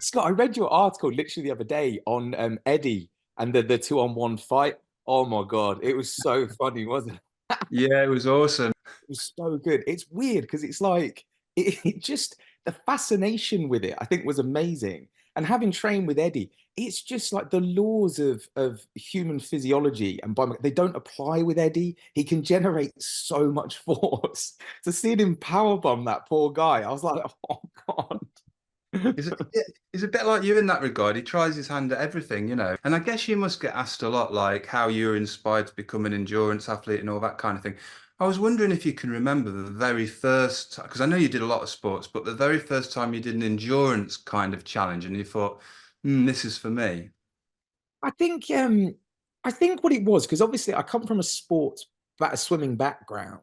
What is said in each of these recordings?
Scott, I read your article literally the other day on Eddie and the two-on-one fight. Oh my God, it was so funny, wasn't it? Yeah, it was awesome. It was so good. It's weird because it's like it just the fascination with it, I think, was amazing. And having trained with Eddie, it's just like the laws of human physiology and they don't apply with Eddie. He can generate so much force. To see him powerbomb that poor guy, I was like, oh God. He's a bit like you in that regard. He tries his hand at everything, you know. And I guess you must get asked a lot, like how you were inspired to become an endurance athlete and all that kind of thing. I was wondering if you can remember the very first, because I know you did a lot of sports, but the very first time you did an endurance kind of challenge and you thought, this is for me. I think I think what it was, because obviously I come from a swimming background.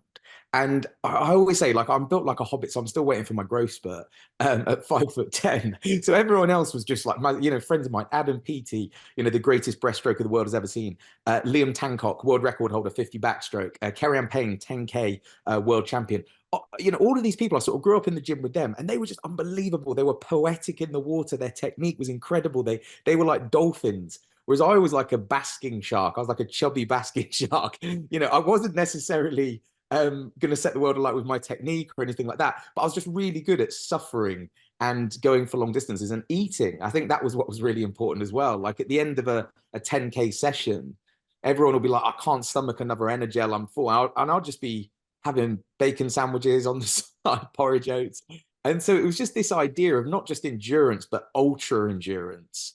And I always say, like, I'm built like a hobbit, so I'm still waiting for my growth spurt at 5'10". So everyone else was just like friends of mine, Adam Peaty, the greatest breaststroker the world has ever seen. Liam Tancock, world record holder, 50 backstroke. Kerry-Ann Payne, 10K world champion. All of these people, I sort of grew up in the gym with them, and they were just unbelievable. They were poetic in the water. Their technique was incredible. They were like dolphins. Whereas I was like a basking shark. I was like a chubby basking shark. I wasn't necessarily going to set the world alight with my technique or anything like that. But I was just really good at suffering and going for long distances and eating. I think that was what was really important as well. Like at the end of a 10K session, everyone will be like, I can't stomach another Energel, I'm full. And I'll just be having bacon sandwiches on the side, porridge oats. And so it was just this idea of not just endurance, but ultra endurance.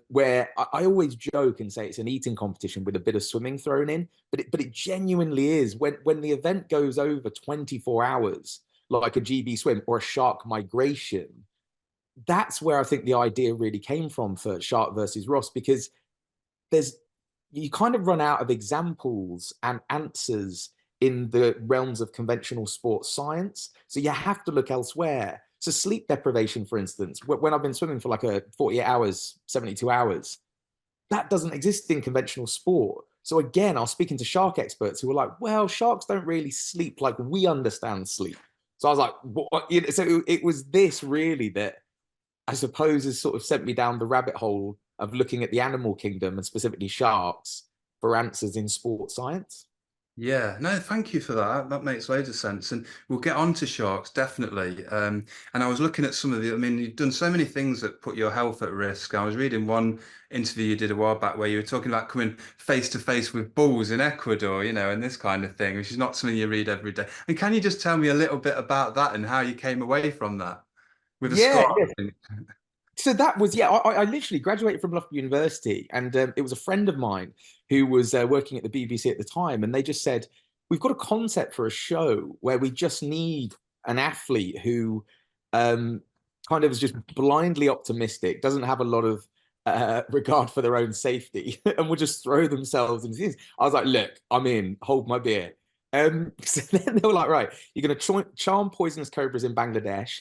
Where I always joke and say it's an eating competition with a bit of swimming thrown in, but it genuinely is. When the event goes over 24 hours, like a GB swim or a shark migration, that's where I think the idea really came from for Shark versus Ross, because there's you kind of run out of examples and answers in the realms of conventional sports science. So you have to look elsewhere. So sleep deprivation, for instance, when I've been swimming for like a 48 hours, 72 hours, that doesn't exist in conventional sport. So again, I was speaking to shark experts who were like, well, sharks don't really sleep like we understand sleep. So I was like, what? So it was this really that I suppose has sort of sent me down the rabbit hole of looking at the animal kingdom and specifically sharks for answers in sports science. Yeah, no, thank you for that. That makes loads of sense. And we'll get on to sharks, definitely. And I was looking at some of the, I mean, you've done so many things that put your health at risk. I was reading one interview you did a while back where you were talking about coming face to face with bulls in Ecuador, and this kind of thing, which is not something you read every day. And can you just tell me a little bit about that and how you came away from that with a Yeah, scar? yeah. I think. So that was, yeah, I literally graduated from Loughborough University, and it was a friend of mine who was working at the BBC at the time, and they just said, we've got a concept for a show where we just need an athlete who um, kind of is just blindly optimistic, doesn't have a lot of regard for their own safety, and will just throw themselves into things. I was like, look, I'm in, hold my beer. So then they were like, right, you're going to charm poisonous cobras in Bangladesh,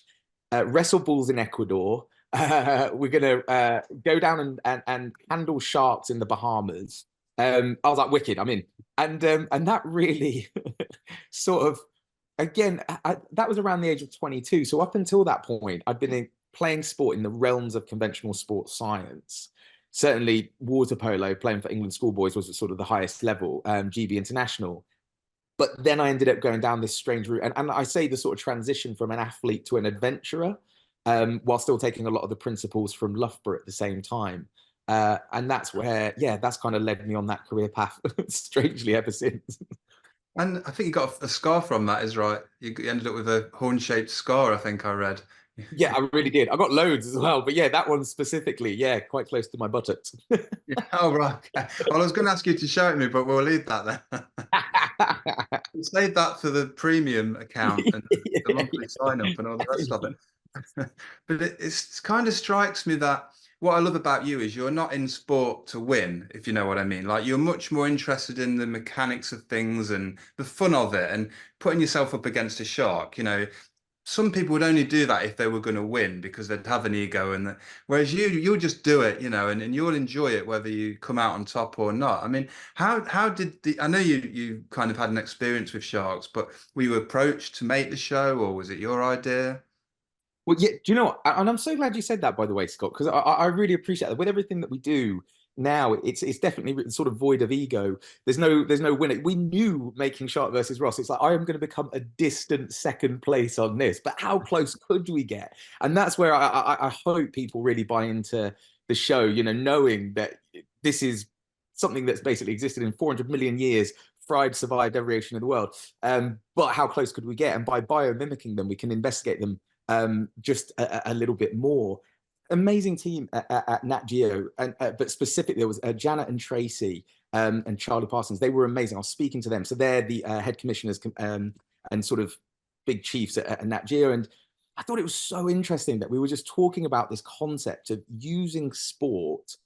wrestle bulls in Ecuador. We're gonna go down and handle sharks in the Bahamas. I was like, wicked, I'm in. And that really sort of again, that was around the age of 22. So up until that point, I'd been playing sport in the realms of conventional sports science. Certainly, water polo, playing for England schoolboys, was sort of the highest level, GB international. But then I ended up going down this strange route. And I say the sort of transition from an athlete to an adventurer, while still taking a lot of the principles from Loughborough at the same time. And that's where, yeah, that's kind of led me on that career path, strangely, ever since. And I think you got a scar from that, is right. You ended up with a horn-shaped scar, I think I read. Yeah, I really did. I got loads as well. But yeah, that one specifically, yeah, quite close to my buttocks. Yeah. Oh, right. Okay. Well, I was going to ask you to show it me, but we'll leave that then. We'll save that for the premium account and the monthly sign up and all the rest of it. But it's kind of strikes me that what I love about you is you're not in sport to win, if you know what I mean. Like you're much more interested in the mechanics of things and the fun of it and putting yourself up against a shark. Some people would only do that if they were going to win because they'd have an ego, and whereas you'll just do it, and you'll enjoy it whether you come out on top or not. I mean, how did I know you kind of had an experience with sharks, but were you approached to make the show or was it your idea? Well, yeah, do you know what? And I'm so glad you said that, by the way, Scott, because I really appreciate that. With everything that we do now, it's definitely sort of void of ego. There's no winner. We knew making Shark versus Ross. It's like I am going to become a distant second place on this, but how close could we get? And that's where I hope people really buy into the show. You know, knowing that this is something that's basically existed in 400 million years. Fried survived every ocean in the world. But how close could we get? And by biomimicking them, we can investigate them just a little bit more. Amazing team at Nat Geo, but specifically there was Janet and Tracy and Charlie Parsons. They were amazing. I was speaking to them, so they're the head commissioners and sort of big chiefs at Nat Geo, and I thought it was so interesting that we were just talking about this concept of using sport,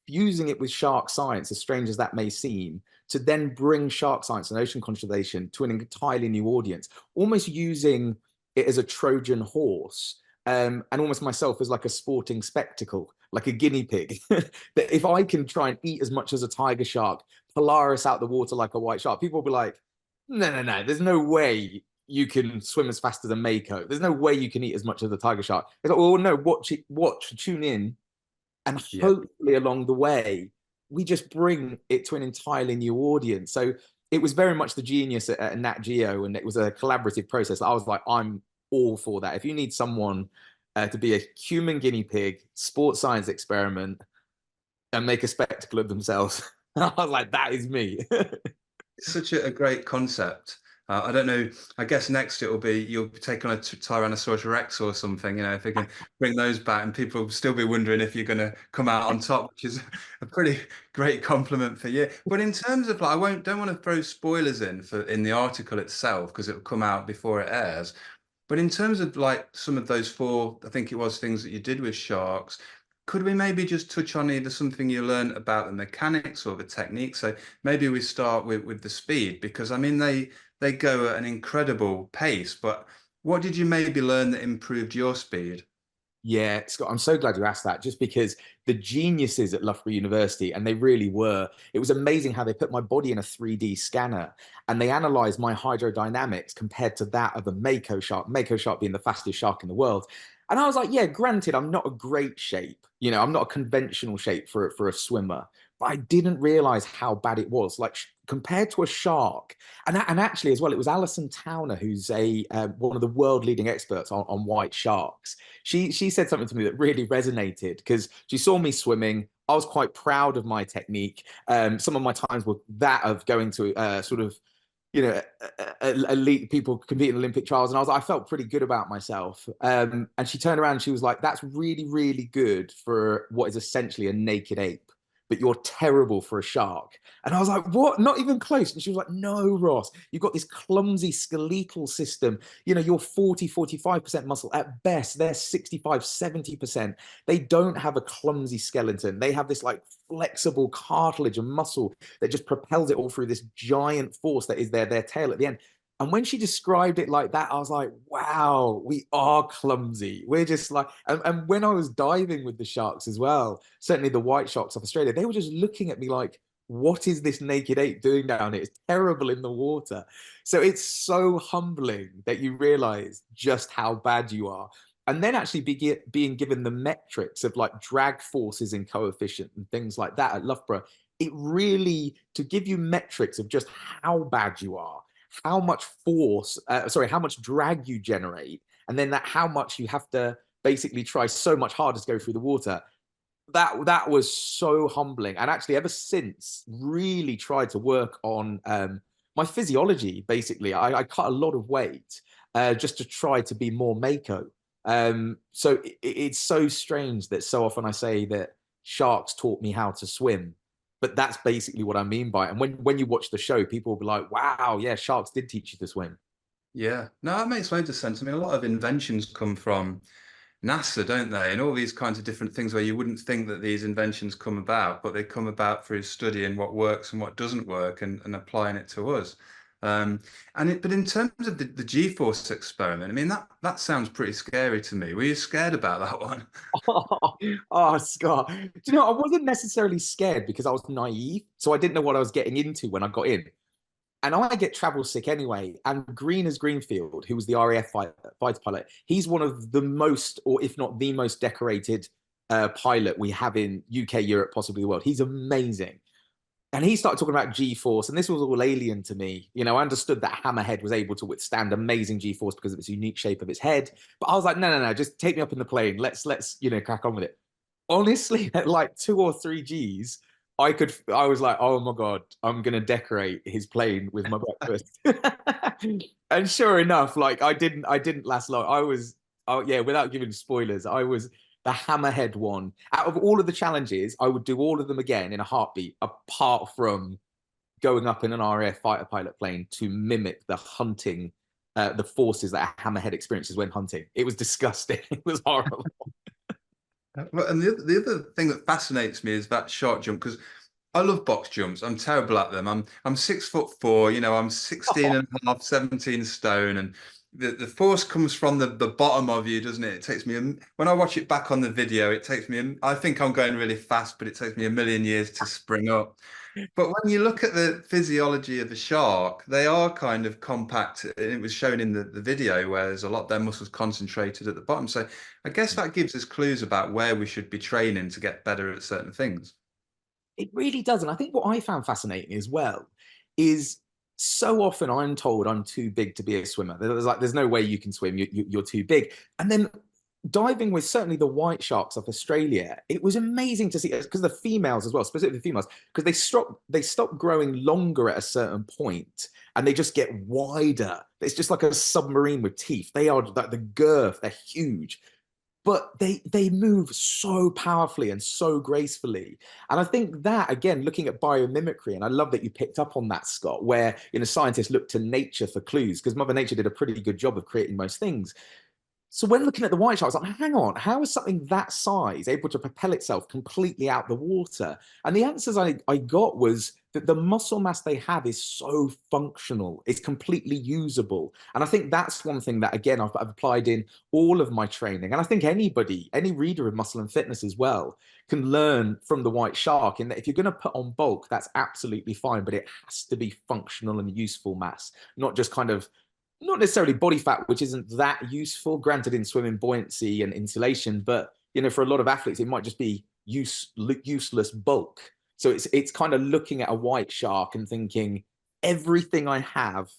fusing it with shark science, as strange as that may seem, to then bring shark science and ocean conservation to an entirely new audience, almost using it as a Trojan horse, and almost myself as like a sporting spectacle, like a guinea pig. That if I can try and eat as much as a tiger shark, Polaris out the water like a white shark, people will be like, no, no, no, there's no way you can swim as fast as a mako. There's no way you can eat as much as a tiger shark. It's like, oh no, watch, tune in, and Yeah. hopefully along the way, we just bring it to an entirely new audience. So it was very much the genius at Nat Geo, and it was a collaborative process. I was like, I'm all for that. If you need someone to be a human guinea pig, sports science experiment, and make a spectacle of themselves, I was like, that is me. It's such a great concept. I don't know. I guess next it will be you'll take on a Tyrannosaurus Rex or something. You know, if we can bring those back, and people will still be wondering if you're going to come out on top, which is a pretty great compliment for you. But in terms of like, don't want to throw spoilers in the article itself because it will come out before it airs. But in terms of like some of those four, I think it was things that you did with sharks, could we maybe just touch on either something you learned about the mechanics or the technique? So maybe we start with the speed, because I mean they go at an incredible pace, but what did you maybe learn that improved your speed? Yeah, Scott, I'm so glad you asked that, just because the geniuses at Loughborough University, and they really were, it was amazing how they put my body in a 3D scanner and they analyzed my hydrodynamics compared to that of a mako shark being the fastest shark in the world. And I was like, yeah, granted, I'm not a great shape, I'm not a conventional shape for a swimmer, but I didn't realize how bad it was. Like compared to a shark, and actually as well, it was Alison Towner, who's a one of the world leading experts on white sharks. She said something to me that really resonated, because she saw me swimming. I was quite proud of my technique. Some of my times were that of going to sort of, elite people compete in Olympic trials, and I felt pretty good about myself. And she turned around and she was like, "That's really, really good for what is essentially a naked ape, but you're terrible for a shark." And I was like, what? Not even close. And she was like, no, Ross, you've got this clumsy skeletal system. You're 40, 45% muscle at best. They're 65, 70%. They don't have a clumsy skeleton. They have this like flexible cartilage and muscle that just propels it all through this giant force that is their tail at the end. And when she described it like that, I was like, wow, we are clumsy. We're just like, and when I was diving with the sharks as well, certainly the white sharks of Australia, they were just looking at me like, what is this naked ape doing down here? It's terrible in the water. So it's so humbling that you realize just how bad you are. And then actually being given the metrics of like drag forces and coefficient and things like that at Loughborough, it really, to give you metrics of just how bad you are, how much how much drag you generate, and then that how much you have to basically try so much harder to go through the water. That was so humbling, and actually ever since really tried to work on my physiology. Basically, I cut a lot of weight just to try to be more mako. So it's so strange that so often I say that sharks taught me how to swim, but that's basically what I mean by it. And when you watch the show, people will be like, wow, yeah, sharks did teach you to swim. Yeah, no, that makes loads of sense. I mean, a lot of inventions come from NASA, don't they? And all these kinds of different things where you wouldn't think that these inventions come about, but they come about through studying what works and what doesn't work and applying it to us. But in terms of the G-force experiment, I mean, that sounds pretty scary to me. Were you scared about that one? Oh, Scott. Do you know, I wasn't necessarily scared because I was naive. So I didn't know what I was getting into when I got in. And I get travel sick anyway. And Green as Greenfield, who was the RAF fighter pilot, he's one of the most, or if not the most decorated pilot we have in UK, Europe, possibly the world. He's amazing. And he started talking about G-force, and this was all alien to me. You know, I understood that hammerhead was able to withstand amazing G-force because of its unique shape of its head. But I was like, no, just take me up in the plane. Let's crack on with it. Honestly, at like 2 or 3 Gs, I was like, oh my God, I'm gonna decorate his plane with my breakfast. And sure enough, like I didn't last long. Oh yeah, without giving spoilers, I was the hammerhead one. Out of all of the challenges, I would do all of them again in a heartbeat, apart from going up in an RAF fighter pilot plane to mimic the hunting, the forces that a hammerhead experiences when hunting. It was disgusting. It was horrible. Well, and the other thing that fascinates me is that short jump, because I love box jumps. I'm terrible at them. I'm 6'4", you know, I'm 16 and a half, 17 stone, and the force comes from the bottom of you, doesn't it? It takes me when I watch it back on the video, it takes me I think I'm going really fast, but it takes me a million years to spring up. But when you look at the physiology of the shark, they are kind of compact. And it was shown in the video where there's a lot of their muscles concentrated at the bottom. So I guess that gives us clues about where we should be training to get better at certain things. It really does. And I think what I found fascinating as well is so often I'm told I'm too big to be a swimmer. There's no way you can swim. You're too big. And then diving with certainly the white sharks of Australia, it was amazing to see because the females as well, specifically the females, because they stop growing longer at a certain point and they just get wider. It's just like a submarine with teeth. They are like the girth, they're huge, but they move so powerfully and so gracefully. And I think that, again, looking at biomimicry, and I love that you picked up on that, Scott, where scientists look to nature for clues, because Mother Nature did a pretty good job of creating most things. So when looking at the white shark, I was like, hang on, how is something that size able to propel itself completely out the water? And the answers I got was that the muscle mass they have is so functional, it's completely usable. And I think that's one thing that, again, I've applied in all of my training. And I think anybody, any reader of Muscle and Fitness as well, can learn from the white shark in that if you're going to put on bulk, that's absolutely fine, but it has to be functional and useful mass, not just kind of not necessarily body fat, which isn't that useful, granted in swimming buoyancy and insulation, but for a lot of athletes, it might just be useless bulk. So it's kind of looking at a white shark and thinking everything I have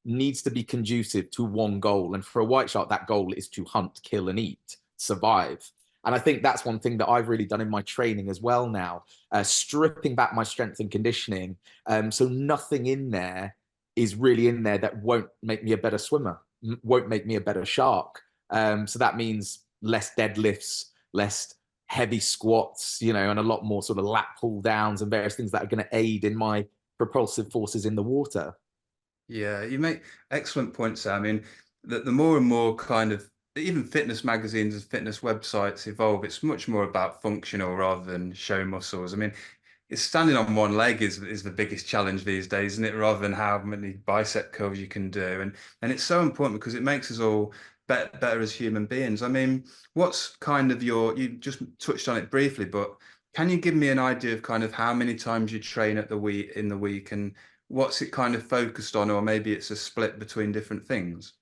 needs to be conducive to one goal. And for a white shark, that goal is to hunt, kill, and eat, survive. And I think that's one thing that I've really done in my training as well now, stripping back my strength and conditioning. So nothing in there is really in there that won't make me a better swimmer, won't make me a better shark. So that means less deadlifts, less heavy squats, and a lot more sort of lat pull downs and various things that are going to aid in my propulsive forces in the water. Yeah, you make excellent points there. I mean, the more and more kind of even fitness magazines and fitness websites evolve, it's much more about functional rather than show muscles. I mean, it's standing on one leg is the biggest challenge these days, isn't it? Rather than how many bicep curls you can do, and it's so important because it makes us all better as human beings. I mean, what's kind of you just touched on it briefly, but can you give me an idea of kind of how many times you train at the week in the week and what's it kind of focused on, or maybe it's a split between different things?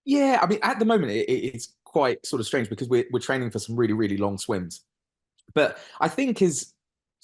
Yeah, I mean, at the moment, it's quite sort of strange because we're training for some really, really long swims. But I think is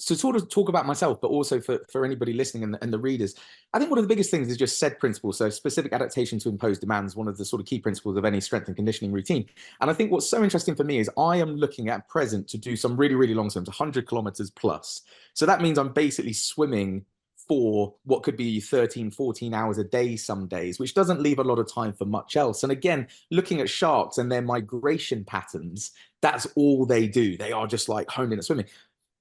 to sort of talk about myself, but also for anybody listening and the readers, I think one of the biggest things is just said principles. So specific adaptation to imposed demands, one of the sort of key principles of any strength and conditioning routine. And I think what's so interesting for me is I am looking at present to do some really, really long swims, 100 kilometers plus. So that means I'm basically swimming for what could be 13, 14 hours a day some days, which doesn't leave a lot of time for much else. And again, looking at sharks and their migration patterns, that's all they do. They are just like honed in at swimming.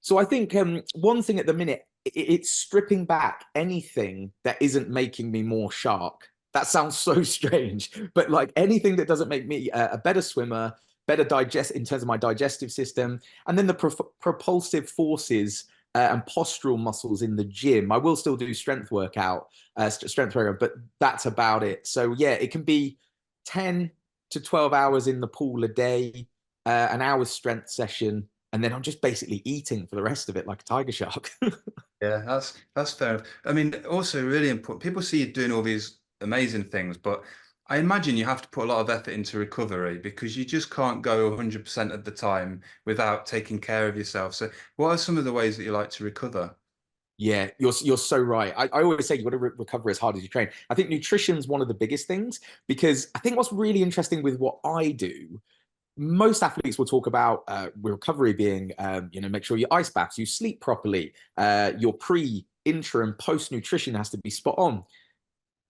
So I think one thing at the minute, it's stripping back anything that isn't making me more shark. That sounds so strange, but like anything that doesn't make me a better swimmer, better digest in terms of my digestive system, and then the propulsive forces and postural muscles in the gym. I will still do strength workout, strength program, but that's about it. So yeah, it can be 10 to 12 hours in the pool a day, an hour's strength session, and then I'm just basically eating for the rest of it like a tiger shark. Yeah, that's fair enough. I mean, also really important. People see you doing all these amazing things, but I imagine you have to put a lot of effort into recovery because you just can't go 100% of the time without taking care of yourself. So, what are some of the ways that you like to recover? Yeah, you're so right. I always say you got to recover as hard as you train. I think nutrition's one of the biggest things because I think what's really interesting with what I do, most athletes will talk about recovery being, make sure you ice baths, you sleep properly, your pre, intra, and post nutrition has to be spot on.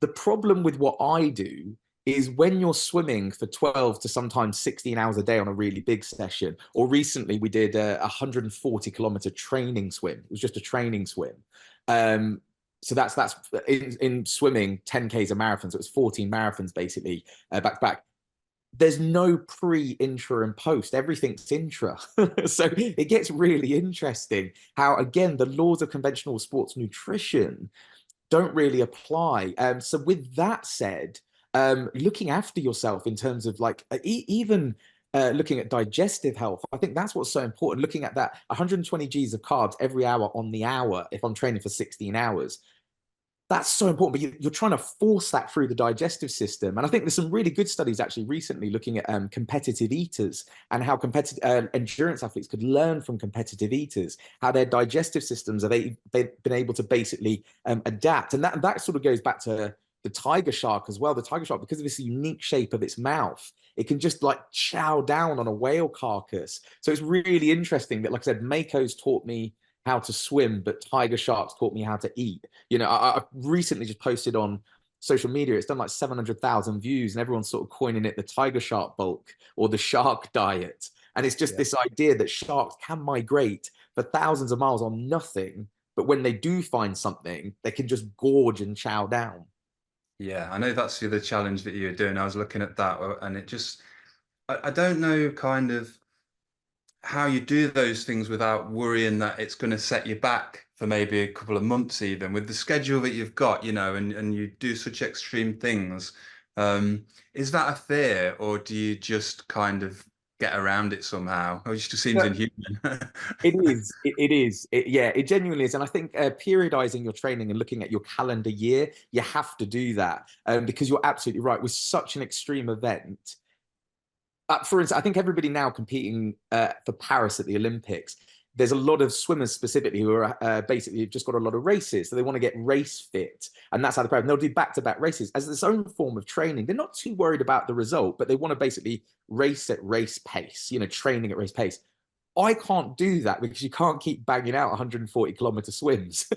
The problem with what I do is when you're swimming for 12 to sometimes 16 hours a day on a really big session, or recently we did a 140-kilometer training swim. It was just a training swim. Um, so that's in swimming, 10Ks a marathon. So it was 14 marathons basically back to back. There's no pre, intra, and post. Everything's intra. So it gets really interesting how, again, the laws of conventional sports nutrition don't really apply. So with that said, looking after yourself in terms of like even looking at digestive health, I think that's what's so important. Looking at that 120 Gs of carbs every hour on the hour, if I'm training for 16 hours, that's so important. But you're trying to force that through the digestive system. And I think there's some really good studies actually recently looking at competitive eaters and how competitive endurance athletes could learn from competitive eaters, how their digestive systems they've been able to basically adapt. And that sort of goes back to the tiger shark as well. The tiger shark, because of this unique shape of its mouth, it can just like chow down on a whale carcass. So it's really interesting that, like I said, Mako's taught me how to swim, but tiger sharks taught me how to eat. I recently just posted on social media. It's done like 700,000 views, and everyone's sort of coining it the tiger shark bulk or the shark diet. And it's just Yeah. this idea that sharks can migrate for thousands of miles on nothing, but when they do find something, they can just gorge and chow down. Yeah, I know that's the other challenge that you're doing. I was looking at that and it just, I don't know kind of how you do those things without worrying that it's going to set you back for maybe a couple of months, even with the schedule that you've got, and you do such extreme things. Is that a fear, or do you just kind of get around it somehow? Or it just seems inhuman. It is. It is. Yeah, it genuinely is. And I think periodizing your training and looking at your calendar year, you have to do that because you're absolutely right. With such an extreme event, for instance, I think everybody now competing for Paris at the Olympics, there's a lot of swimmers specifically who are basically just got a lot of races. So they want to get race fit. And that's how they prepare. And they'll do back-to-back races as its own form of training. They're not too worried about the result, but they want to basically race at race pace, training at race pace. I can't do that because you can't keep banging out 140-kilometer swims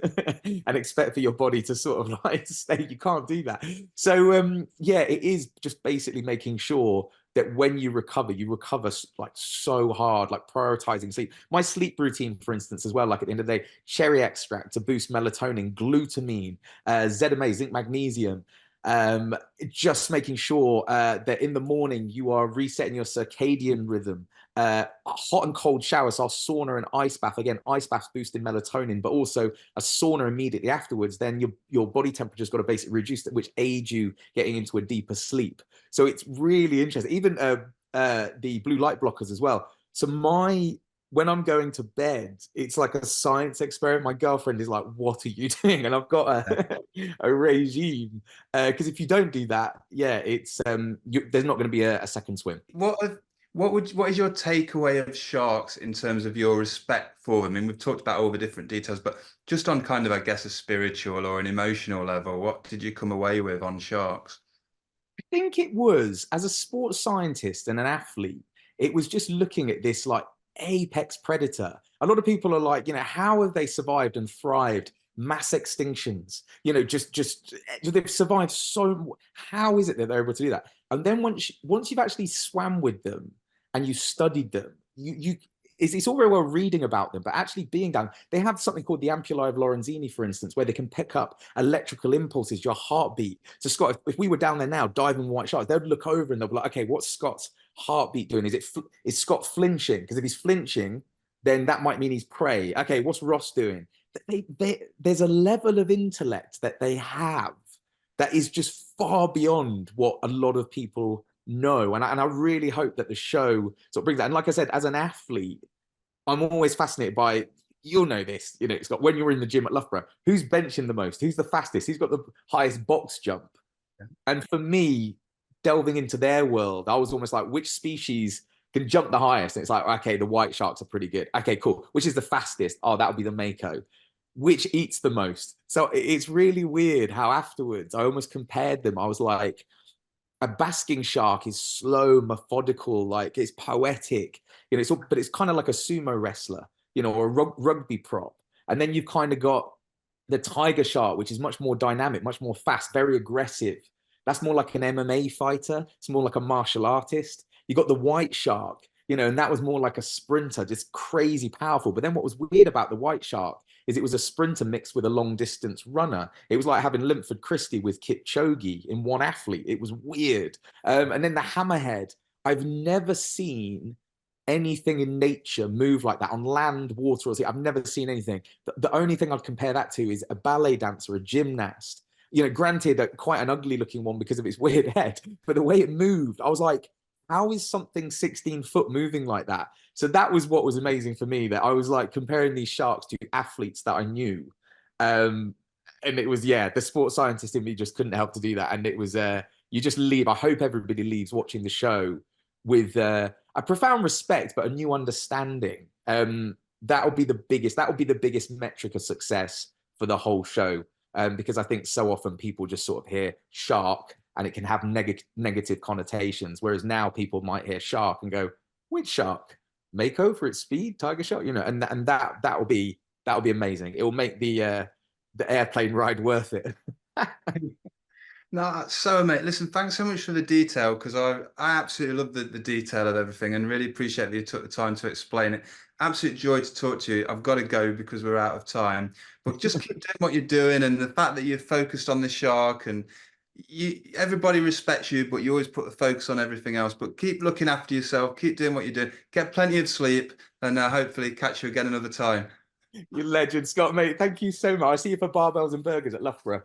and expect for your body to sort of like stay. You can't do that. So yeah, it is just basically making sure that when you recover like so hard, like prioritizing sleep. My sleep routine, for instance, as well, like at the end of the day, cherry extract to boost melatonin, glutamine, ZMA, zinc, magnesium. Just making sure that in the morning you are resetting your circadian rhythm, hot and cold showers, so sauna and ice bath. Again, ice baths boosting melatonin, but also a sauna immediately afterwards. Then your body temperature's got to basically reduce, which aids you getting into a deeper sleep. So it's really interesting. Even the blue light blockers as well. So when I'm going to bed, it's like a science experiment. My girlfriend is like, "What are you doing?" And I've got a regime because if you don't do that, yeah, it's there's not going to be a second swim. What is your takeaway of sharks in terms of your respect for them? I mean, we've talked about all the different details, but just on kind of, I guess, a spiritual or an emotional level, what did you come away with on sharks? I think it was as a sports scientist and an athlete, it was just looking at this like apex predator. A lot of people are like, how have they survived and thrived? Mass extinctions, just they've survived so. How is it that they're able to do that? And then once you've actually swam with them and you studied them, it's all very well reading about them, but actually being down, they have something called the ampullae of Lorenzini, for instance, where they can pick up electrical impulses, your heartbeat. So Scott, if we were down there now diving white sharks, they'd look over and they'll be like, okay, what's Scott's heartbeat doing? Is Scott flinching? Because if he's flinching, then that might mean he's prey. Okay, what's Ross doing? There's a level of intellect that they have that is just far beyond what a lot of people know. And I really hope that the show sort of brings that. And like I said, as an athlete, I'm always fascinated by you'll know this, you know, Scott, when you're in the gym at Loughborough, who's benching the most? Who's the fastest? Who's got the highest box jump? And for me, delving into their world, I was almost like, which species can jump the highest? And it's like, okay, the white sharks are pretty good. Okay, cool. Which is the fastest? Oh, that would be the mako. Which eats the most? So it's really weird how afterwards I almost compared them. I was like, a basking shark is slow, methodical, like it's poetic, you know, it's all, but it's kind of like a sumo wrestler, you know, or a rugby prop. And then you've kind of got the tiger shark, which is much more dynamic, much more fast, very aggressive. That's more like an MMA fighter. It's more like a martial artist. You got the white shark, you know, and that was more like a sprinter, just crazy powerful. But then what was weird about the white shark is it was a sprinter mixed with a long distance runner. It was like having Linford Christie with Kipchoge in one athlete. It was weird. And then the hammerhead, I've never seen anything in nature move like that on land, water, or sea. I've never seen anything. The only thing I'd compare that to is a ballet dancer, a gymnast. You know, granted, quite an ugly looking one because of its weird head, but the way it moved, I was like, how is something 16 foot moving like that? So that was what was amazing for me, that I was like comparing these sharks to athletes that I knew. And it was, yeah, the sports scientist in me just couldn't help to do that. And it was, you just leave. I hope everybody leaves watching the show with a profound respect, but a new understanding. That will be the biggest metric of success for the whole show. Because I think so often people just sort of hear shark and it can have negative connotations. Whereas now people might hear shark and go, which shark? Mako for its speed, tiger shark, you know, and that will be amazing. It will make the airplane ride worth it. No, that's so mate. Listen, thanks so much for the detail, because I absolutely love the detail of everything, and really appreciate that you took the time to explain it. Absolute joy to talk to you. I've got to go because we're out of time, but just keep doing what you're doing, and the fact that you're focused on the shark, and everybody respects you, but you always put the focus on everything else. But keep looking after yourself, keep doing what you're doing, get plenty of sleep, and hopefully catch you again another time. You legend, Scott, mate. Thank you so much. I'll see you for barbells and burgers at Loughborough.